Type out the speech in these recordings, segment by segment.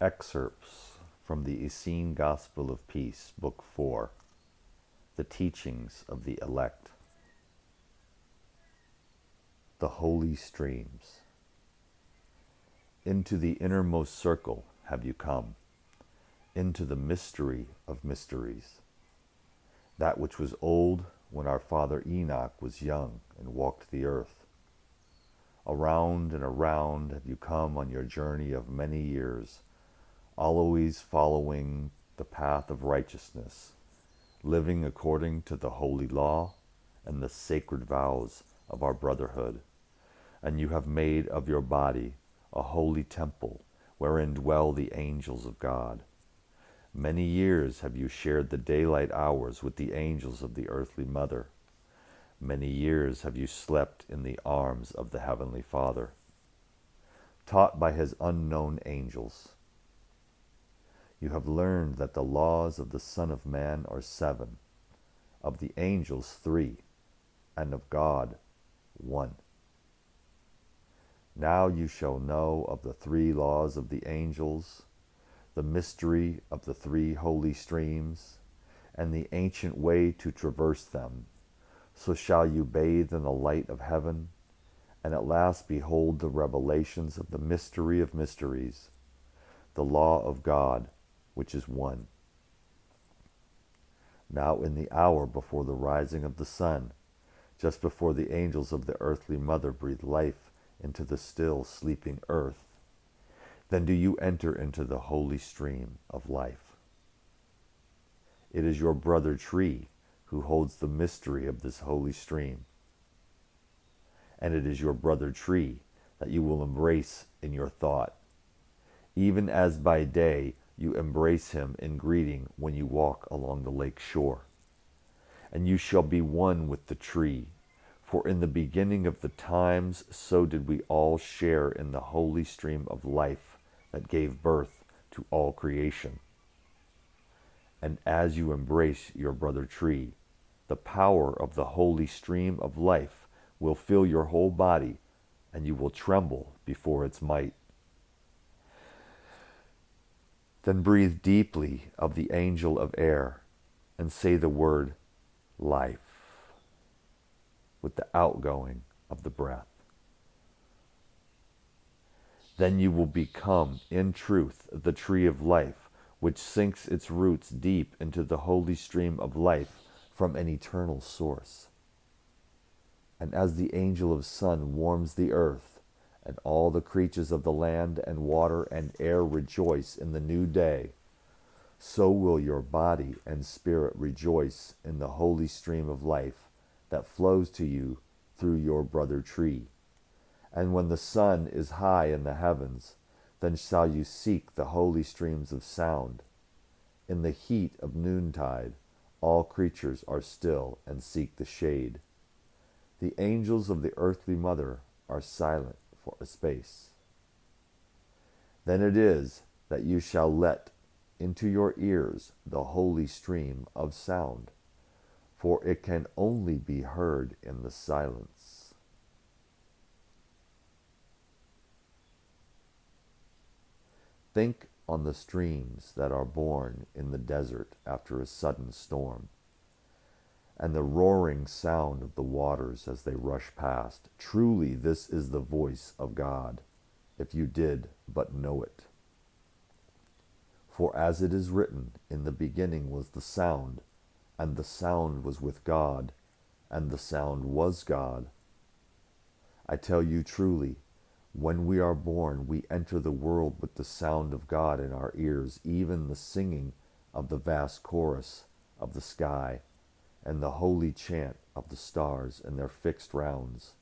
Excerpts from the Essene Gospel of Peace, Book 4, The Teachings of the Elect. The Holy Streams. Into the innermost circle have you come, into the mystery of mysteries, that which was old when our father Enoch was young and walked the earth. Around and around have you come on your journey of many years, always following the path of righteousness, living according to the holy law and the sacred vows of our brotherhood. And you have made of your body a holy temple wherein dwell the angels of God. Many years have you shared the daylight hours with the angels of the earthly mother. Many years have you slept in the arms of the heavenly Father, taught by his unknown angels. You have learned that the laws of the Son of Man are 7, of the angels 3, and of God 1. Now you shall know of the 3 laws of the angels, the mystery of the 3 holy streams, and the ancient way to traverse them. So shall you bathe in the light of heaven, and at last behold the revelations of the mystery of mysteries, the law of God, which is 1. Now in the hour before the rising of the sun, just before the angels of the earthly mother breathe life into the still sleeping earth, then do you enter into the holy stream of life. It is your brother tree who holds the mystery of this holy stream, and it is your brother tree that you will embrace in your thought, even as by day you embrace him in greeting when you walk along the lake shore. And you shall be one with the tree, for in the beginning of the times so did we all share in the holy stream of life that gave birth to all creation. And as you embrace your brother tree, the power of the holy stream of life will fill your whole body, and you will tremble before its might. Then breathe deeply of the angel of air, and say the word life with the outgoing of the breath. Then you will become, in truth, the tree of life, which sinks its roots deep into the holy stream of life from an eternal source. And as the angel of sun warms the earth, and all the creatures of the land and water and air rejoice in the new day, so will your body and spirit rejoice in the holy stream of life that flows to you through your brother tree. And when the sun is high in the heavens, then shall you seek the holy streams of sound. In the heat of noontide, all creatures are still and seek the shade. The angels of the earthly mother are silent for a space. Then it is that you shall let into your ears the holy stream of sound, for it can only be heard in the silence. Think on the streams that are born in the desert after a sudden storm, and the roaring sound of the waters as they rush past. Truly, this is the voice of God, if you did but know it. For as it is written, in the beginning was the sound, and the sound was with God, and the sound was God. I tell you truly, when we are born, we enter the world with the sound of God in our ears, even the singing of the vast chorus of the sky, and the holy chant of the stars in their fixed rounds.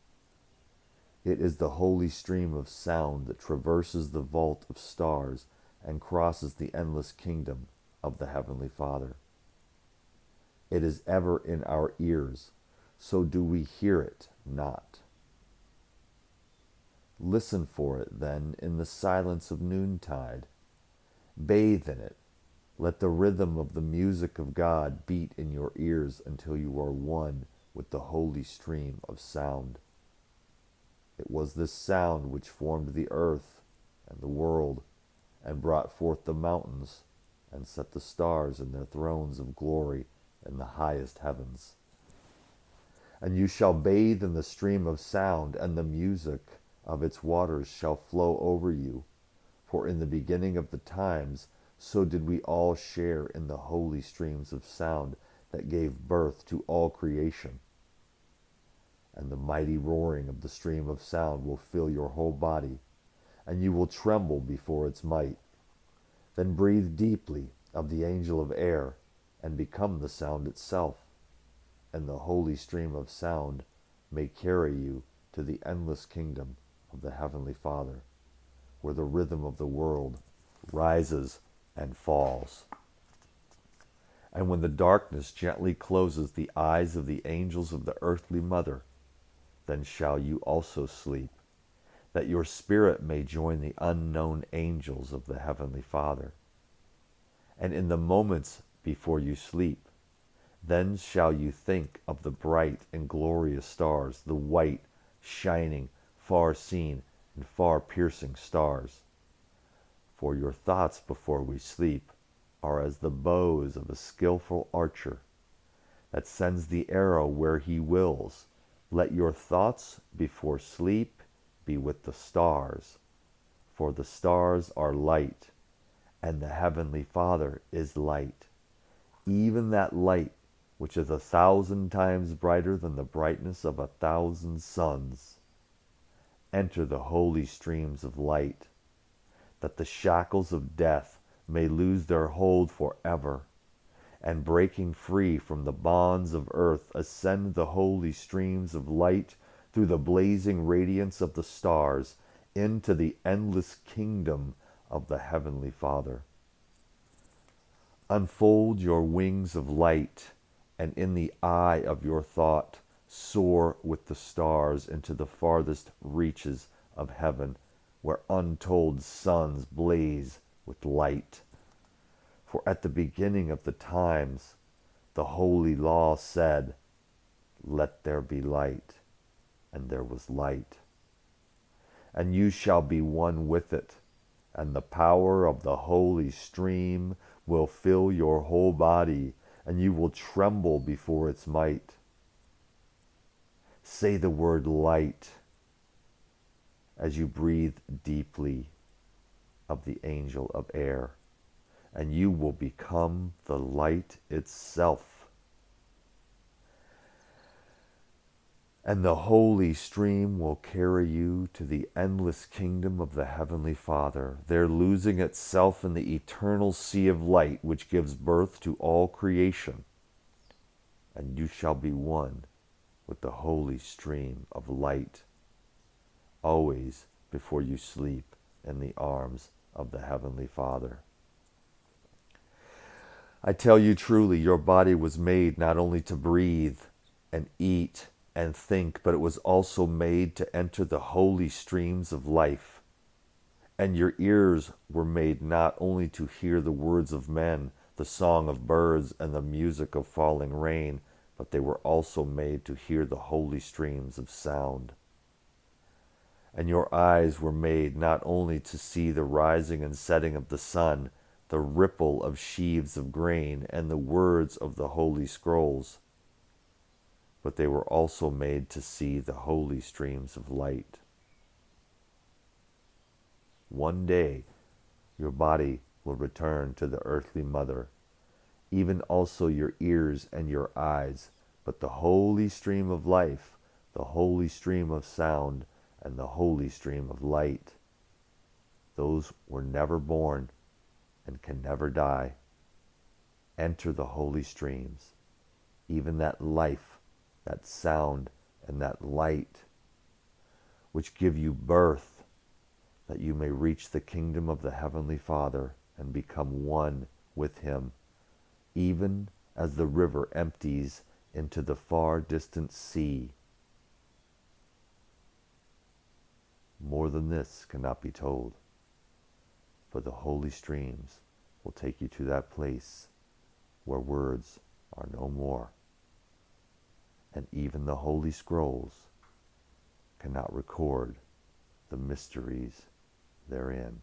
It is the holy stream of sound that traverses the vault of stars and crosses the endless kingdom of the Heavenly Father. It is ever in our ears, so do we hear it not. Listen for it, then, in the silence of noontide. Bathe in it. Let the rhythm of the music of God beat in your ears until you are one with the holy stream of sound. It was this sound which formed the earth and the world and brought forth the mountains, and set the stars in their thrones of glory in the highest heavens. And you shall bathe in the stream of sound, and the music of its waters shall flow over you. For in the beginning of the times, so did we all share in the holy streams of sound that gave birth to all creation. And the mighty roaring of the stream of sound will fill your whole body, and you will tremble before its might. Then breathe deeply of the angel of air, and become the sound itself, and the holy stream of sound may carry you to the endless kingdom of the Heavenly Father, where the rhythm of the world rises and falls. And when the darkness gently closes the eyes of the angels of the earthly mother, then shall you also sleep, that your spirit may join the unknown angels of the Heavenly Father. And in the moments before you sleep, then shall you think of the bright and glorious stars, the white, shining, far-seen, and far-piercing stars. For your thoughts before we sleep are as the bows of a skillful archer that sends the arrow where he wills. Let your thoughts before sleep be with the stars, for the stars are light, and the Heavenly Father is light, even that light which is 1,000 times brighter than the brightness of 1,000 suns. Enter the holy streams of light, that the shackles of death may lose their hold forever, and breaking free from the bonds of earth, ascend the holy streams of light through the blazing radiance of the stars into the endless kingdom of the Heavenly Father. Unfold your wings of light, and in the eye of your thought soar with the stars into the farthest reaches of heaven, where untold suns blaze with light. For at the beginning of the times, the holy law said, "Let there be light," and there was light. And you shall be one with it, and the power of the holy stream will fill your whole body, and you will tremble before its might. Say the word light as you breathe deeply of the angel of air, and you will become the light itself. And the holy stream will carry you to the endless kingdom of the Heavenly Father, there losing itself in the eternal sea of light which gives birth to all creation. And you shall be one with the holy stream of light, always before you sleep in the arms of the Heavenly Father. I tell you truly, your body was made not only to breathe and eat and think, but it was also made to enter the holy streams of life. And your ears were made not only to hear the words of men, the song of birds, and the music of falling rain, but they were also made to hear the holy streams of sound. And your eyes were made not only to see the rising and setting of the sun, the ripple of sheaves of grain, and the words of the holy scrolls, but they were also made to see the holy streams of light. One day, your body will return to the earthly mother, even also your ears and your eyes, but the holy stream of life, the holy stream of sound, and the holy stream of light, those were never born and can never die. Enter the holy streams, even that life, that sound, and that light, which give you birth, that you may reach the kingdom of the Heavenly Father and become one with Him, even as the river empties into the far distant sea. More than this cannot be told, for the holy streams will take you to that place where words are no more, and even the holy scrolls cannot record the mysteries therein.